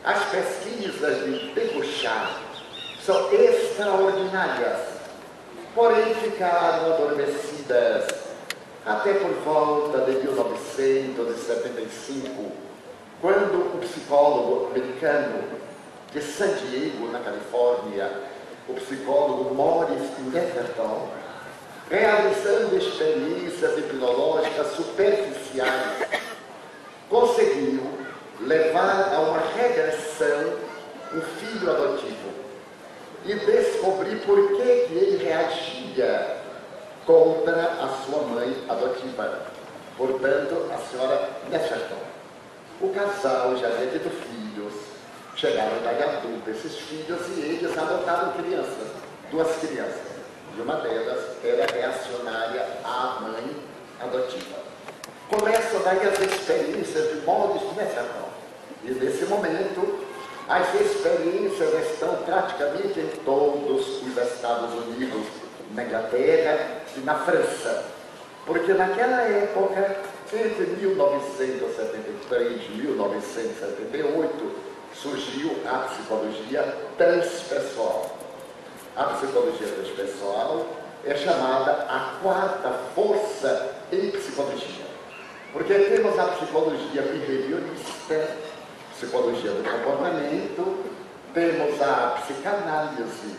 As pesquisas de Debuchat são extraordinárias, porém ficaram adormecidas até por volta de 1975, quando o psicólogo americano de San Diego, na Califórnia, o psicólogo Morris Netherton, realizando experiências hipnológicas superficiais, conseguiu levar a uma regressão um filho adotivo e descobrir por que ele reagia contra a sua mãe adotiva, portanto, a senhora Netherton. O casal já havia tido filhos, chegaram na idade adulta esses filhos e eles adotaram crianças, 2 crianças. E uma delas era reacionária à mãe adotiva. Começam daí as experiências de Morris Netherton. E nesse momento, as experiências estão praticamente em todos os Estados Unidos, na Inglaterra e na França. Porque naquela época, entre 1973 e 1978, surgiu a psicologia transpessoal. A psicologia transpessoal é chamada a 4ª força em psicologia, porque temos a psicologia behaviorista, psicologia do comportamento, temos a psicanálise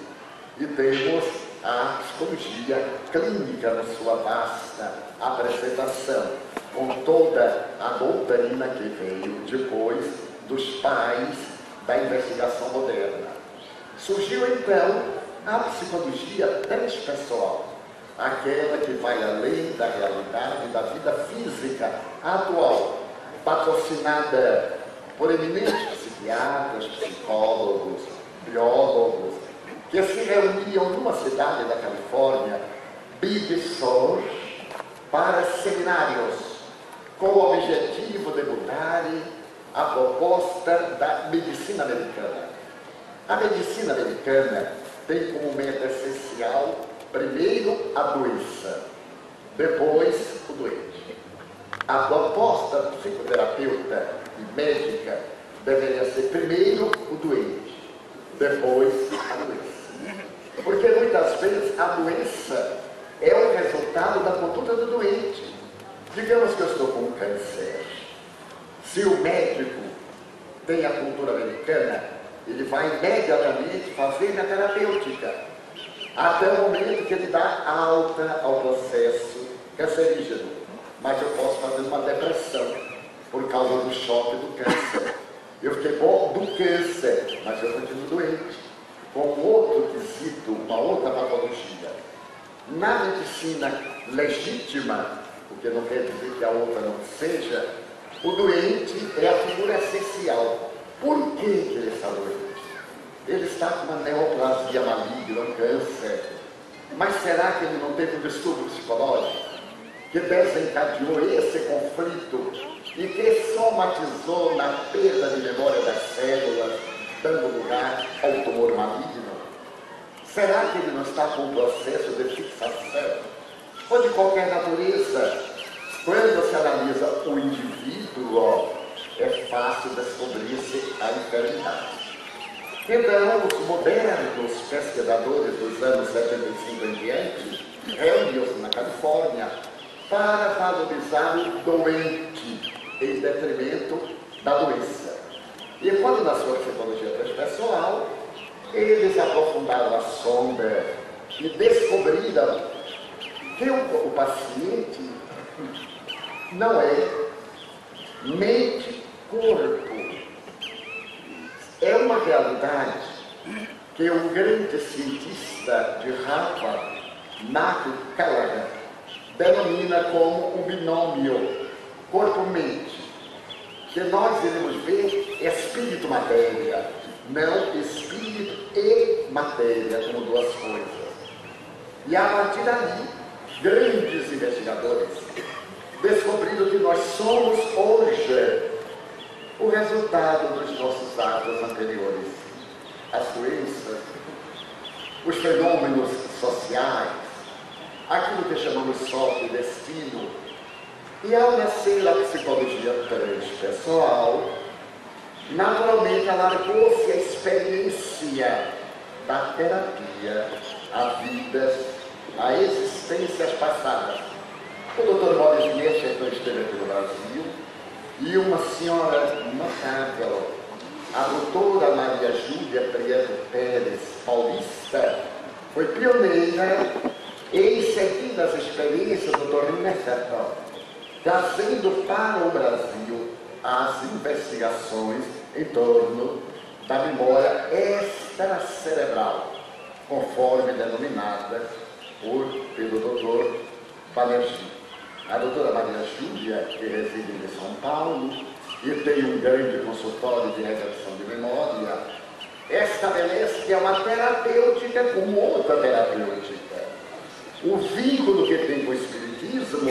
e temos a psicologia clínica na sua vasta apresentação, com toda a doutrina que veio depois dos pais da investigação moderna. Surgiu então a psicologia transpessoal, aquela que vai além da realidade da vida física atual, patrocinada por eminentes psiquiatras, psicólogos, biólogos, que se reuniam numa cidade da Califórnia, Big Sur, para seminários, com o objetivo de mudarem a proposta da medicina americana. A medicina americana tem como meta essencial, primeiro, a doença, depois, o doente. A proposta do psicoterapeuta e médica deveria ser, primeiro, o doente, depois, a doença. Porque muitas vezes a doença é o resultado da conduta do doente. Digamos que eu estou com câncer. Se o médico tem a cultura americana, ele vai imediatamente fazer a terapêutica, até o momento que ele dá alta ao processo cancerígeno. Mas eu posso fazer uma depressão por causa do choque do câncer. Eu fiquei bom do câncer, mas eu continuo doente, com outro quesito, uma outra patologia. Na medicina legítima, o que não quer dizer que a outra não seja, o doente é a figura essencial. Por que ele está doente? Ele está com uma neoplasia maligna, um câncer. Mas será que ele não teve um distúrbio psicológico que desencadeou esse conflito e que somatizou na perda de memória das células, dando lugar ao tumor maligno? Será que ele não está com um processo de fixação ou de qualquer natureza? Quando se analisa o indivíduo, é fácil descobrir-se a enfermidade. Então, os modernos pesquisadores dos anos 75 em diante reuniam-se na Califórnia para valorizar o doente em detrimento da doença. E quando na sua psicologia transpessoal, eles aprofundaram a sonda e descobriram que o paciente não é mente-corpo. É uma realidade que um grande cientista de Harvard, Mark Callaghan, denomina como um binômio corpo-mente, que nós iremos ver espírito-matéria, não espírito e matéria como 2 coisas. E a partir dali, grandes investigadores descobriram que nós somos hoje o resultado dos nossos atos anteriores. As doenças, os fenômenos sociais, aquilo que chamamos sorte e destino. E ao nascer a psicologia transpessoal, naturalmente alargou-se a experiência da terapia a vidas, a existências passadas. O Dr. Maurício Inês esteve aqui no Brasil e uma senhora notável, a doutora Maria Júlia Prieto Pérez, paulista, foi pioneira em seguir as experiências do Dr. Nesserton, trazendo para o Brasil as investigações em torno da memória extracerebral, conforme denominada pelo Dr. Banerjee. A doutora Maria Júlia, que reside em São Paulo e tem um grande consultório de regressão de memória, estabelece que é uma terapêutica como outra terapêutica. O vínculo que tem com o Espiritismo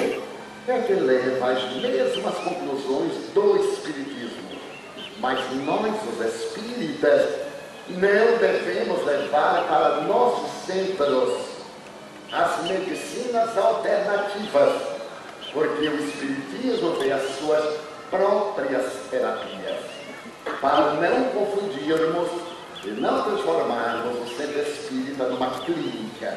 é que leva às mesmas conclusões do Espiritismo. Mas nós, os espíritas, não devemos levar para nossos centros as medicinas alternativas, porque o Espiritismo tem as suas próprias terapias, para não confundirmos e não transformarmos o centro espírita numa clínica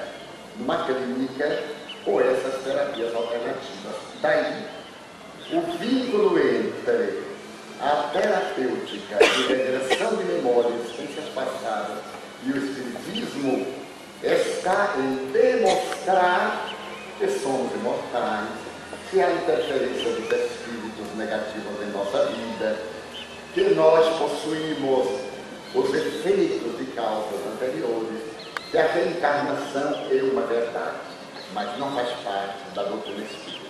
com essas terapias alternativas. Daí, o vínculo entre a terapêutica de regressão de memória e existências passadas e o Espiritismo está em demonstrar que somos imortais, que há interferência dos espíritos negativos em nossa vida, que nós possuímos os efeitos de causas anteriores, que a reencarnação é uma verdade, mas não faz parte da doutrina espírita.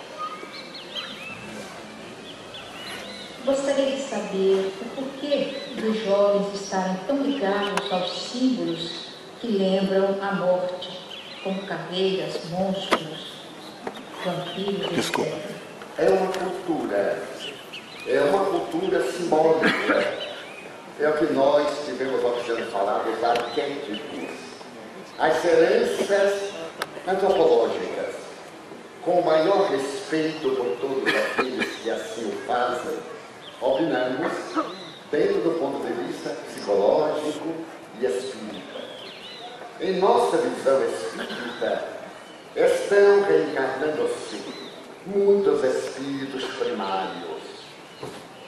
Gostaria de saber o porquê dos jovens estarem tão ligados aos símbolos que lembram a morte, como caveiras, monstros, vampiros, Desculpa. etc. É uma cultura simbólica. É o que nós tivemos a opção de falar dos arquétipos. As heranças antropológicas, com o maior respeito por todos aqueles que assim o fazem, opinamos dentro do ponto de vista psicológico e espírita. Em nossa visão espírita, estão reencarnando-se muitos espíritos primários.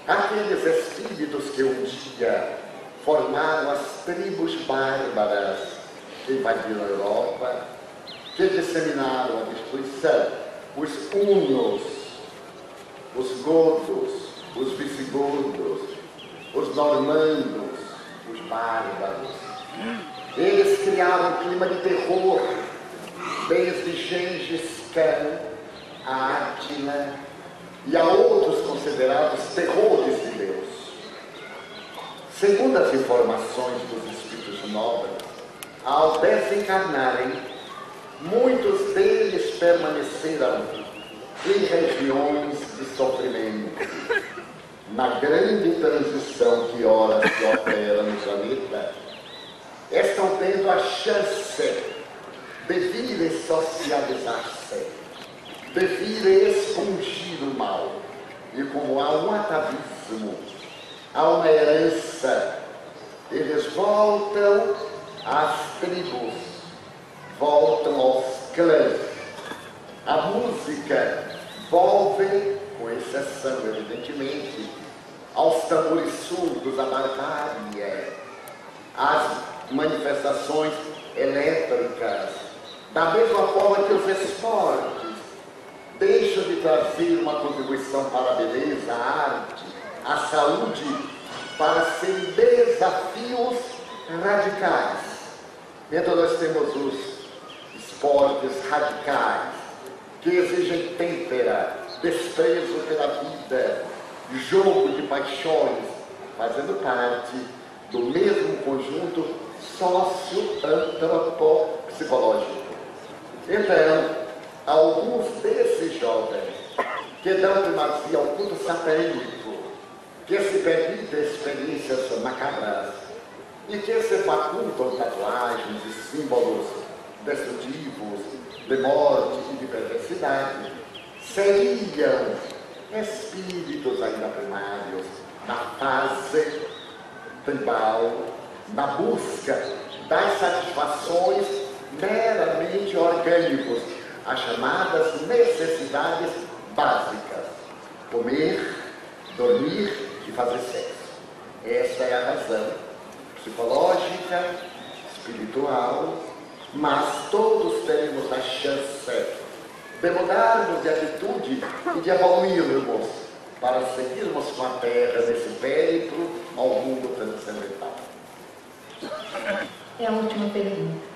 Aqueles espíritos que um dia formaram as tribos bárbaras que invadiram a Europa, que disseminaram a destruição, os hunos, os godos, os visigodos, os normandos, os bárbaros. Eles criaram um clima de terror, desde Gengis Khan a Átila e a outros considerados terrores de Deus. Segundo as informações dos espíritos nobres, ao desencarnarem, muitos deles permaneceram em regiões de sofrimento. Na grande transição que ora se opera no planeta, estão tendo a chance de vir socializar-se, de vir expungir o mal. E como há um atavismo, há uma herança, eles voltam às tribos, voltam aos clãs. A música volve, com exceção, evidentemente, aos tambores surdos, à barbárie, às manifestações elétricas, da mesma forma que os esportes deixam de trazer uma contribuição para a beleza, a arte, a saúde, para serem desafios radicais. Então nós temos os esportes radicais, que exigem têmpera, desprezo pela vida, jogo de paixões, fazendo parte do mesmo conjunto socio-antropopsicológico. Então, alguns desses jovens que dão primazia ao culto satânico, que se permitem experiências macabras e que se facultam tatuagens e símbolos destrutivos de morte e de perversidade, seriam espíritos ainda primários na fase tribal, na busca das satisfações meramente orgânicas, as chamadas necessidades básicas: comer, dormir e fazer sexo. Essa é a razão psicológica, espiritual, mas todos temos a chance de mudarmos de atitude e de evoluirmos para seguirmos com a Terra nesse périplo ao mundo transcendental. É a última pergunta.